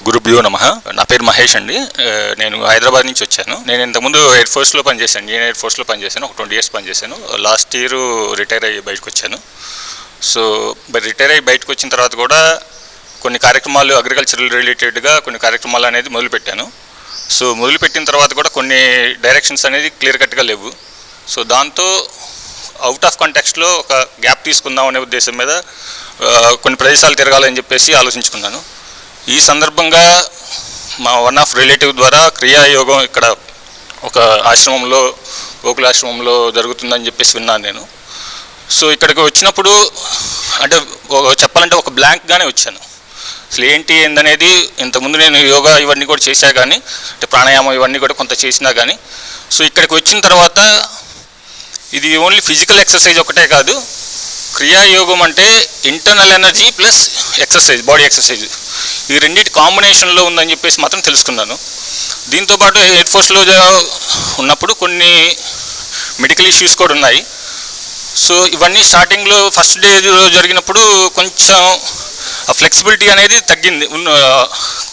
గురుభ్యో నమః. నా పేరు మహేష్ అండి. నేను హైదరాబాద్ నుంచి వచ్చాను. నేను ఇంతకుముందు ఎయిర్ ఫోర్స్లో పనిచేశాను. ఇండియన్ ఎయిర్ ఫోర్స్లో పనిచేశాను. ఒక 20 years పనిచేశాను. లాస్ట్ ఇయర్ రిటైర్ అయ్యి బయటకు వచ్చాను. సో రిటైర్ అయ్యి బయటకు వచ్చిన తర్వాత కూడా కొన్ని కార్యక్రమాలు అగ్రికల్చరల్ రిలేటెడ్గా కొన్ని కార్యక్రమాలు అనేది మొదలుపెట్టాను. సో మొదలుపెట్టిన తర్వాత కూడా కొన్ని డైరెక్షన్స్ అనేది క్లియర్ కట్గా లేవు. సో దాంతో అవుట్ ఆఫ్ కాంటెక్స్ట్లో ఒక గ్యాప్ తీసుకుందాం అనే ఉద్దేశం మీద కొన్ని ప్రదేశాలు తిరగాలని చెప్పేసి ఆలోచించుకున్నాను. ఈ సందర్భంగా మా వన్ ఆఫ్ రిలేటివ్ ద్వారా క్రియాయోగం ఇక్కడ ఒక ఆశ్రమంలో, గోకులాశ్రమంలో జరుగుతుందని చెప్పేసి విన్నాను నేను. సో ఇక్కడికి వచ్చినప్పుడు అంటే చెప్పాలంటే ఒక బ్లాంక్గానే వచ్చాను. అసలు ఏందనేది ఇంతకుముందు నేను యోగా ఇవన్నీ కూడా చేశా కానీ, అంటే ప్రాణాయామం ఇవన్నీ కూడా కొంత చేసినా కానీ, సో ఇక్కడికి వచ్చిన తర్వాత ఇది ఓన్లీ ఫిజికల్ ఎక్సర్సైజ్ ఒకటే కాదు, క్రియాయోగం అంటే internal energy plus exercise, body exercise, ఈ రెండింటి కాంబినేషన్లో ఉందని చెప్పేసి మాత్రం తెలుసుకున్నాను. దీంతోపాటు ఎయిర్ ఫోర్స్లో ఉన్నప్పుడు కొన్ని మెడికల్ ఇష్యూస్ కూడా ఉన్నాయి. సో ఇవన్నీ స్టార్టింగ్ ఫస్ట్ డే జరిగినప్పుడు కొంచెం ఫ్లెక్సిబిలిటీ అనేది తగ్గింది,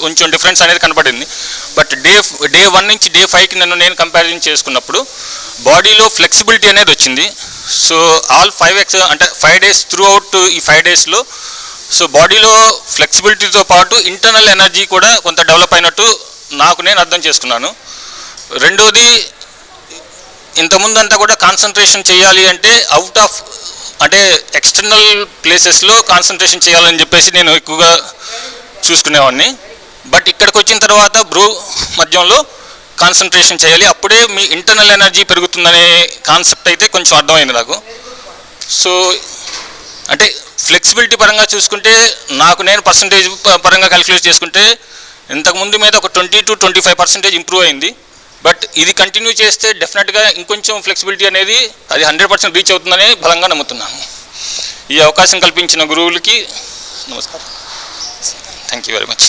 కొంచెం డిఫరెన్స్ అనేది కనపడింది. బట్ డే 1 నుంచి డే 5కి నేను కంపారిజన్ చేసుకున్నప్పుడు బాడీలో ఫ్లెక్సిబిలిటీ అనేది వచ్చింది. So all 5 days through out ఈ 5 daysలో సో బాడీలో ఫ్లెక్సిబిలిటీతో పాటు ఇంటర్నల్ ఎనర్జీ కూడా కొంత డెవలప్ అయినట్టు నాకు నేను అర్థం చేసుకున్నాను. రెండోది, ఇంతకుముందు అంతా కూడా కాన్సన్ట్రేషన్ చేయాలి అంటే అంటే ఎక్స్టర్నల్ ప్లేసెస్లో కాన్సన్ట్రేషన్ చేయాలని చెప్పేసి నేను ఎక్కువగా చూసుకునేవాడిని. బట్ ఇక్కడికి వచ్చిన తర్వాత మధ్యంలో కాన్సన్ట్రేషన్ చేయాలి, అప్పుడే మీ ఇంటర్నల్ ఎనర్జీ పెరుగుతుందనే కాన్సెప్ట్ అయితే కొంచెం అర్థమైంది నాకు. సో అంటే ఫ్లెక్సిబిలిటీ పరంగా చూసుకుంటే నాకు నేను పర్సంటేజ్ పరంగా క్యాలిక్యులేట్ చేసుకుంటే ఇంతకుముందు మీద ఒక 20 to 25% ఇంప్రూవ్ అయింది. బట్ ఇది కంటిన్యూ చేస్తే డెఫినెట్గా ఇంకొంచెం ఫ్లెక్సిబిలిటీ అనేది అది 100% రీచ్ అవుతుందని బలంగా నమ్ముతున్నాను. ఈ అవకాశం కల్పించిన గురువులకి నమస్కారం. Thank you very much.